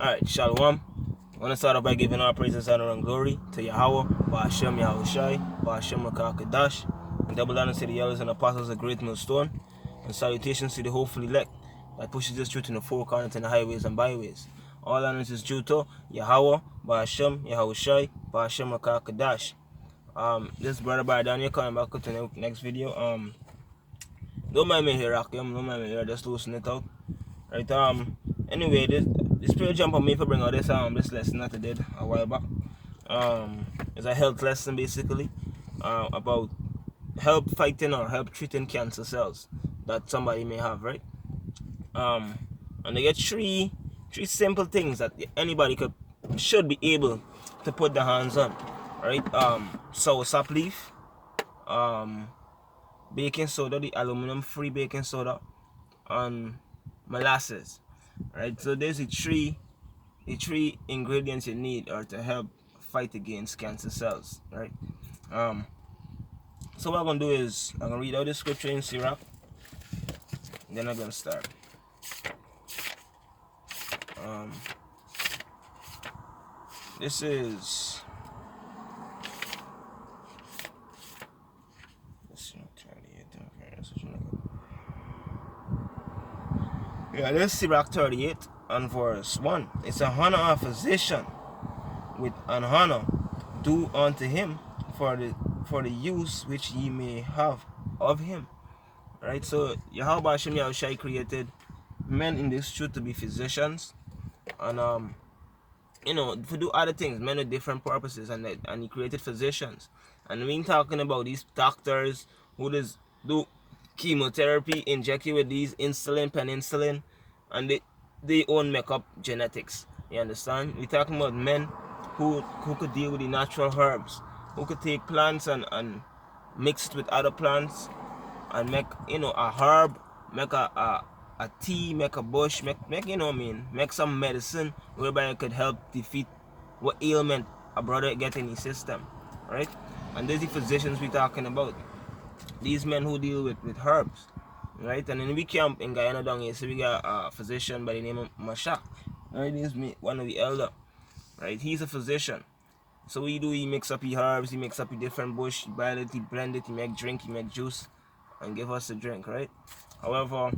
Alright, Shalom. I want to start off by giving our praises, honor, and glory to Yahweh, Ba'ashem Yahushai, Ba'ashem Makakadash, and double honor to the elders and apostles of Great Millstone, and salutations to the hopeful elect that pushes this truth in the four corners and the highways and byways. All honors is due to Yahweh, Ba'ashem Yahushai, Ba'ashem Makakadash. This is Brother Bar Daniel coming back to the next video. Don't mind me here, Rakim, don't mind me here, just loosen it out. Right, anyway, this spirit jump on me for bring out this lesson that I did a while back. It's a health lesson basically, about help fighting or help treating cancer cells that somebody may have, right? And they get three simple things that anybody should be able to put their hands on, right? Sour sap leaf, baking soda, the aluminum free baking soda, and molasses, right? So there's the three ingredients you need or to help fight against cancer cells, right? So what I'm gonna do is I'm gonna read out the scripture in Sirach, then I'm gonna start. This is this is Sirach 38 and verse 1. It's a honor of physician with an honor due unto him for the use which ye may have of him. Right? So Yahweh Hashem Yahushai created men in this truth to be physicians, and to do other things, men with different purposes, and he created physicians. And we're talking about these doctors who just do chemotherapy, inject you with these insulin, penicillin, and they own makeup genetics. You understand? We're talking about men who could deal with the natural herbs, who could take plants and mix it with other plants and make a herb, make a tea, make a bush, make some medicine whereby it could help defeat what ailment a brother get in his system, right? And there's the physicians we're talking about. These men who deal with herbs, right? And in we camp in Guyana down here, so we got a physician by the name of Mashak. Right, he's one of the elder, right? He's a physician. So what he do, he mix up the herbs, he mix up the different bush, he boil it, he blend it, he make drink, he make juice, and give us a drink, right? However,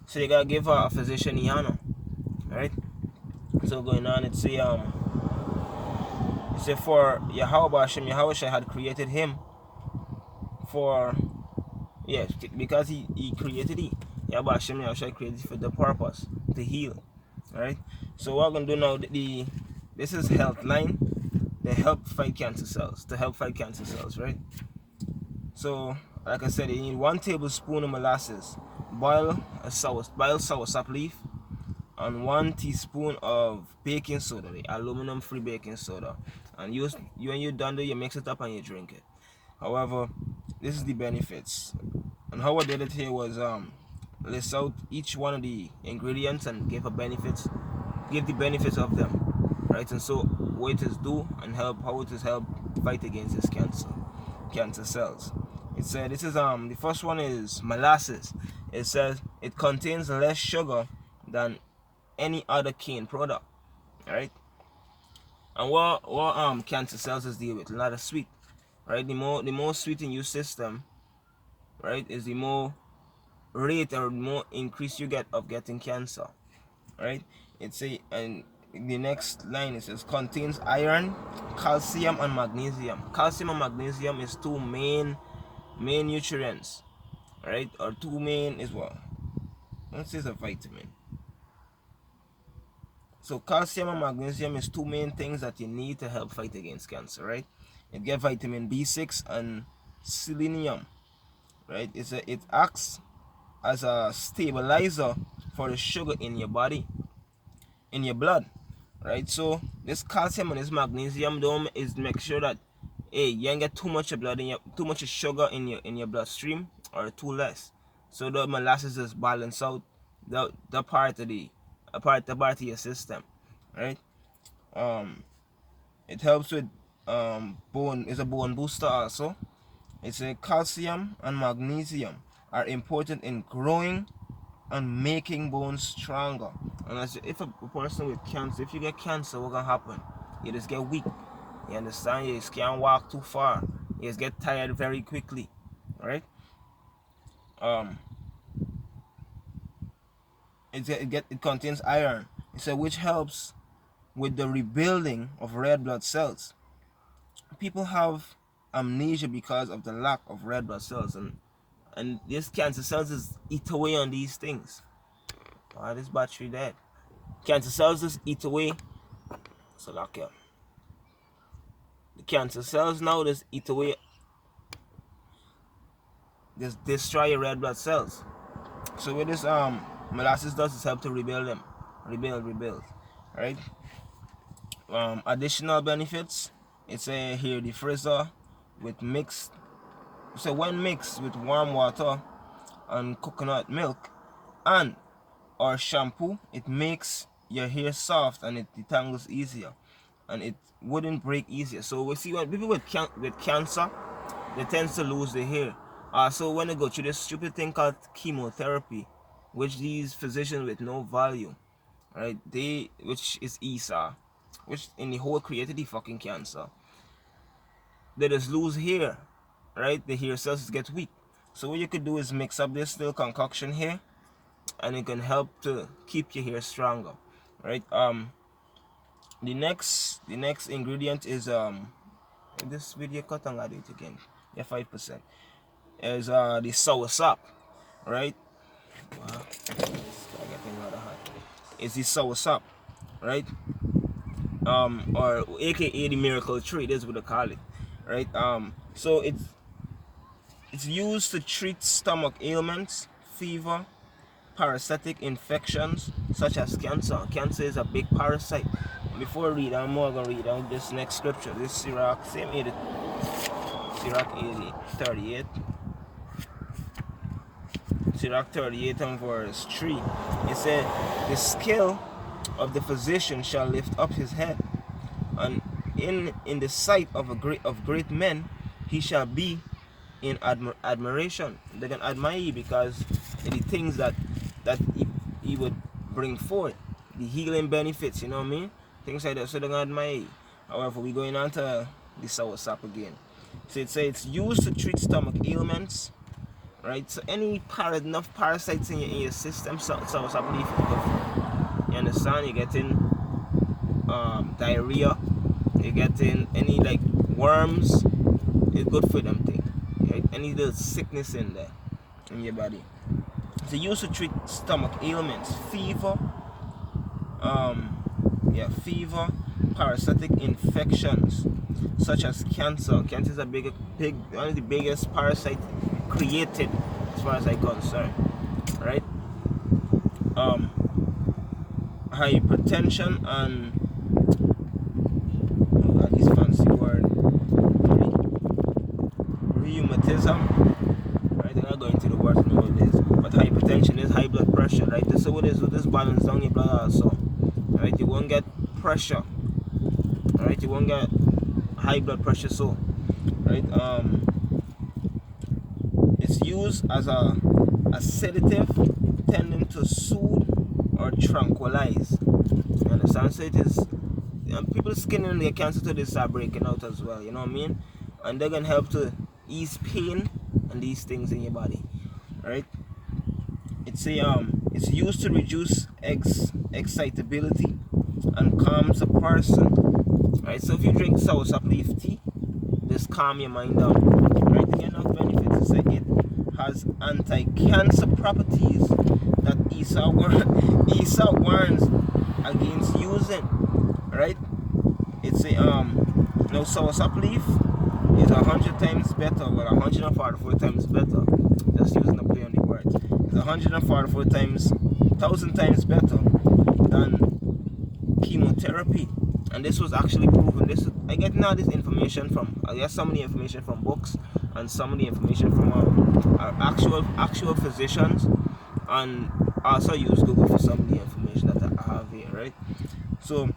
so you gotta give a physician the honor, right? So going on, it say for Yahweh Hashem Yahushai had created him for, yes, because he created it. Yahweh Hashem Yahushai created for the purpose to heal, right? So what we're gonna do now, this is health line. They help fight cancer cells, right? So like I said, you need 1 tablespoon of molasses, boil sour sap leaf, and 1 teaspoon of baking soda, the aluminum free baking soda, and when you're done there, you mix it up and you drink it. However, this is the benefits, and how I did it here was list out each one of the ingredients and give the benefits of them, right? And so what it is do and how it is help fight against this cancer cells. It said this is the first one is molasses. It says it contains less sugar than any other cane product, right? And what cancer cells is deal with? A lot of sweet, right? The more sweet in your system, right, is the more rate or more increase you get of getting cancer, right? And the next line, it says contains iron, calcium, and magnesium. Calcium and magnesium is 2 main nutrients, right? Or 2 main is what? Let's say it's a vitamin. So calcium and magnesium is 2 main things that you need to help fight against cancer, right? You get vitamin B6 and selenium, right? It acts as a stabilizer for the sugar in your body, in your blood, right? So this calcium and this magnesium is make sure that you don't get too much sugar in your bloodstream or too less. So the molasses is balance out the part of your system, right? It helps with bone. It's a bone booster also. It's a calcium and magnesium are important in growing and making bones stronger. And if a person with cancer, if you get cancer, what's gonna happen? You just get weak. You understand? You just can't walk too far. You just get tired very quickly, right? It contains iron. So which helps with the rebuilding of red blood cells. People have amnesia because of the lack of red blood cells, and this cancer cells is eat away on these things. This battery dead. Cancer cells just eat away. So lock up. The cancer cells now just eat away. Just destroy your red blood cells. So what this molasses does is help to rebuild them. Rebuild. Right? Additional benefits. It's a here the frizzer with mixed. So when mixed with warm water and coconut milk and or shampoo, it makes your hair soft and it detangles easier, and it wouldn't break easier. So we see when people with cancer, they tend to lose their hair. So when they go through this stupid thing called chemotherapy, which these physicians with no value, right? Which is ESA, which in the whole created the fucking cancer. They just lose hair, right? The hair cells get weak. So what you could do is mix up this little concoction here, and it can help to keep your hair stronger, right? The next ingredient is this video cut and add it again. Yeah, 5% is the sour sap, right? Wow, it's getting rather hot. It's the sour sap, right? Or AKA the miracle tree. That's what they call it, right? So it's used to treat stomach ailments, fever, parasitic infections such as cancer. Cancer is a big parasite. Before I read, I'm more gonna read out this next scripture. This Sirach, same 80, Sirach 38. Sirach 38 and verse 3. It said, "The skill of the physician shall lift up his head, and in the sight of great men he shall be in admiration." They can admire you because of the things that he would bring forth, the healing benefits, you know what I mean? Things like that, so they're gonna admire you. However, we're going on to the sour sap again. So it says it's used to treat stomach ailments, right? So enough parasites in your system, sour sap leaf is good for. You understand? You're getting diarrhea, you're getting any like worms, it's good for them thing. Right? Any little sickness in there in your body. It's used to treat stomach ailments, fever, fever, parasitic infections such as cancer. Cancer is one of the biggest parasites created, as far as I'm concerned, right? Hypertension and this fancy word, rheumatism. Right, I'm not going to the words and all this, but hypertension is high blood pressure, right? So what is with this balance down your blood also, right? You won't get pressure, right? You won't get high blood pressure, so right. It's used as a sedative tending to soothe or tranquilize. You understand? So it is people's skin and their cancer to this are breaking out as well, you know what I mean? And they're gonna help to ease pain and these things in your body, right? It's used to reduce excitability and calms a person, right? So if you drink sour sap leaf tea, just calm your mind down, right? Again, enough benefits. It's like it has anti-cancer properties that ESA warns against using, right? It's now sour sap leaf is 100 times better, well 144 times better. Just using the play on the words. It's 144 times, 1,000 times better than chemotherapy, and this was actually proven. I get now this information from, I get some of the information from books and some of the information from our actual physicians, and also use Google for some of the information that I have here, right? So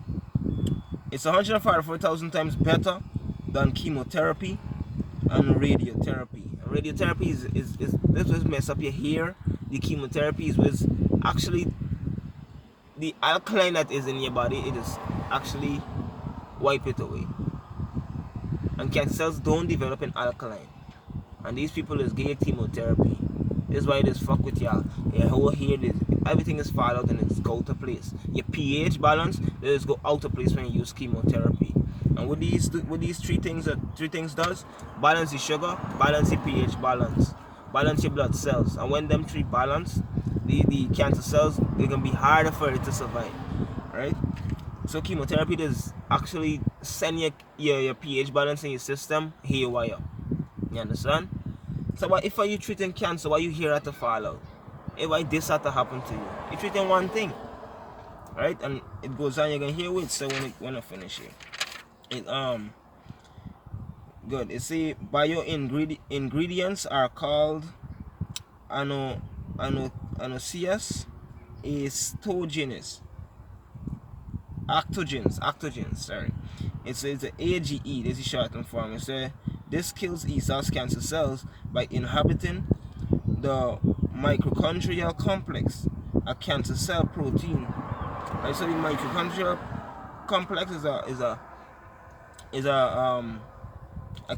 it's 144,000 times better than chemotherapy and radiotherapy. And radiotherapy is this will mess up your hair, the chemotherapy is with actually the alkaline that is in your body, it is actually wipe it away. And cancer cells don't develop in alkaline. And these people is get chemotherapy. This is why it is fuck with y'all. Your whole head is, everything is fall out and it's go to place. Your pH balance, they just go out of place when you use chemotherapy. And what these three things does, balance the sugar, balance the pH balance your blood cells. And when them three balance, the cancer cells, they can be harder for it to survive. Right? So chemotherapy does actually send your pH balance in your system haywire. You understand? So what if you treating cancer, why you here at the fallout? If why this had to happen to you? You're treating one thing. Right? And it goes on, you're gonna hear it, so when I finish it. Good. It say bio ingredients are called anoceas actogens, sorry. It's the AGE, this is short form. It says this kills E-cells cancer cells by inhibiting the mitochondrial complex, a cancer cell protein. Right, so the mitochondrial complex is a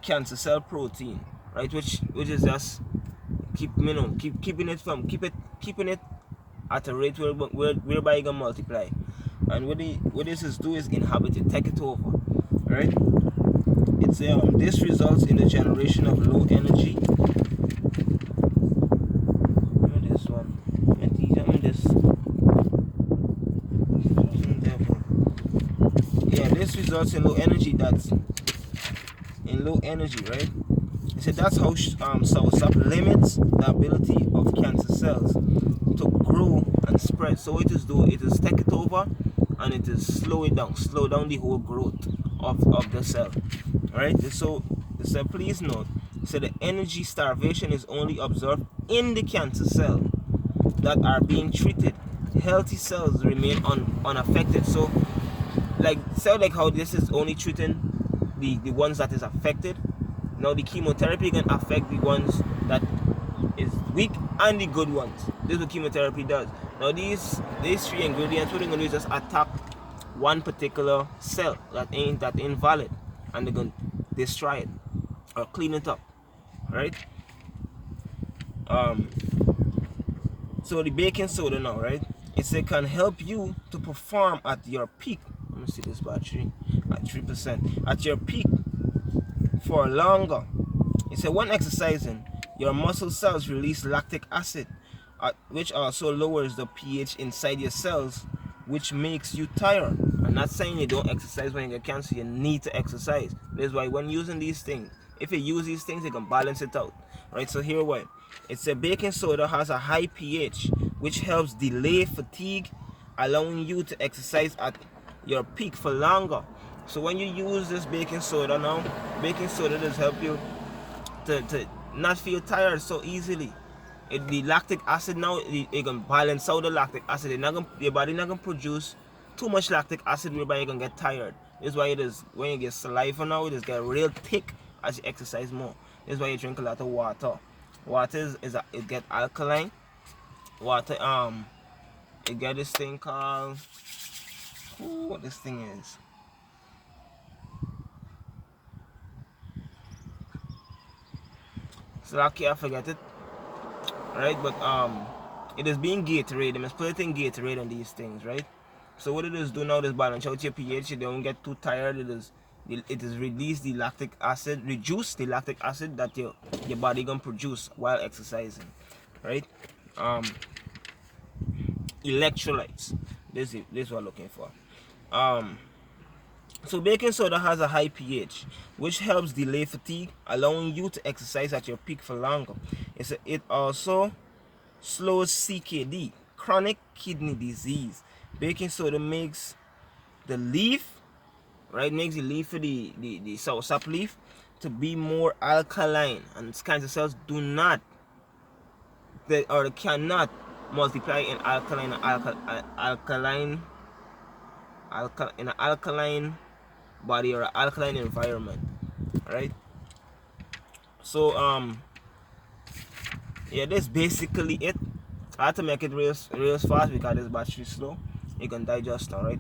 cancer cell protein, right? Which is just keeping it at a rate whereby it can multiply. And what this is do is inhabit it, take it over, right? It's this results in the generation of low energy. This one, yeah, this results in low energy. That's in low energy, right? So that's how soursop limits the ability of cancer cells to grow and spread. So it is take it over and it is slow down the whole growth of the cell, right? So please note, so the energy starvation is only observed in the cancer cell that are being treated. Healthy cells remain unaffected. So like how this is only treating the ones that is affected. Now the chemotherapy can affect the ones that is weak and the good ones. This is what chemotherapy does. Now these three ingredients, what they're gonna do is just attack one particular cell that ain't valid, and they're gonna destroy it or clean it up, right? So the baking soda now, right? It can help you to perform at your peak. Let me see this battery at 3%. At your peak for longer. It said when exercising, your muscle cells release lactic acid, which also lowers the pH inside your cells, which makes you tired. I'm not saying you don't exercise when you get cancer. You need to exercise. That's why when using these things, if you use these things, you can balance it out, right? So here what it said: baking soda has a high pH, which helps delay fatigue, allowing you to exercise at your peak for longer. So when you use this baking soda now, baking soda does help you to not feel tired so easily. The lactic acid now, it can balance out the lactic acid. Your body not gonna produce too much lactic acid whereby you can get tired. This is why it is when you get saliva now, it just get real thick as you exercise more. This is why you drink a lot of water. Water it get alkaline. Water it get this thing called what this thing is. So I can't forget it. Right, but it is being Gatorade. They must put it in Gatorade and these things, right? So what it is do now is balance out your pH. You don't get too tired. It is release the lactic acid, reduce the lactic acid that your body gonna produce while exercising, right? Electrolytes. This is what I'm looking for. So baking soda has a high pH, which helps delay fatigue, allowing you to exercise at your peak for longer. It also slows CKD, chronic kidney disease. Baking soda makes the leaf, right? Makes the leaf for the soursop leaf to be more alkaline, and cancer cells do not, they cannot multiply in in an alkaline body or an alkaline environment, right? So yeah, that's basically it. I had to make it real fast because this battery is slow. You can digest, alright.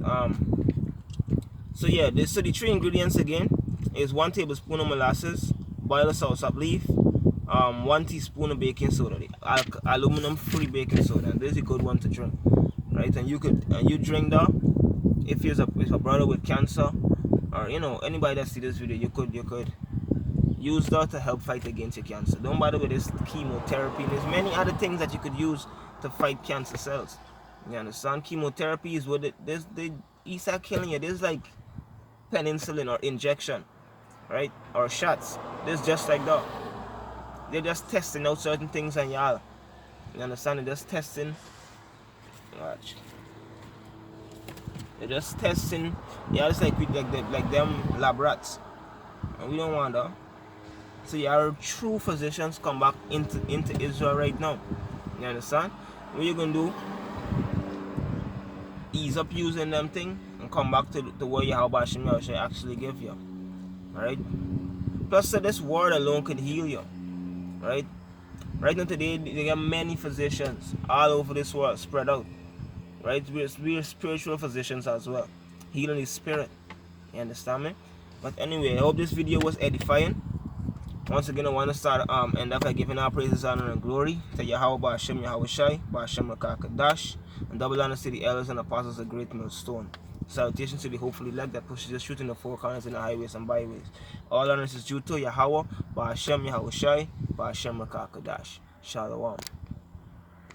So yeah, so the three ingredients again is 1 tablespoon of molasses, boil soursop leaf, 1 teaspoon of baking soda, aluminum free baking soda. And this is a good one to drink, right? And you drink that if you're a brother with cancer, or anybody that see this video, you could use that to help fight against your cancer. Don't bother with this chemotherapy. There's many other things that you could use to fight cancer cells. You understand? Chemotherapy is what they start killing you. There's like penicillin or injection, right? Or shots. This just like that. They're just testing out certain things on y'all. You understand? They're just testing. Watch. They're just testing. Yeah, it's like them lab rats, and we don't want that. So your true physicians come back into Israel right now. You understand? What you're gonna do? Ease up using them thing and come back to what Yahweh should actually give you. Alright? Plus, so this word alone could heal you. Right? Right now today, they got many physicians all over this world spread out. Right? We're spiritual physicians as well. Healing the spirit. You understand me? But anyway, I hope this video was edifying. Once again, I want to start end up by giving our praises, honor, and glory to Yahweh Ba'ashem Yahweh Shai, Ba'ashem Rakakadash, and double honor to the elders and apostles of Great Millstone. Salutations to the hopefully leg that pushes the truth in the four corners in the highways and byways. All honors is due to Yahweh Ba'ashem Yahweh Shai, Ba'ashem Rakakadash. Shalom.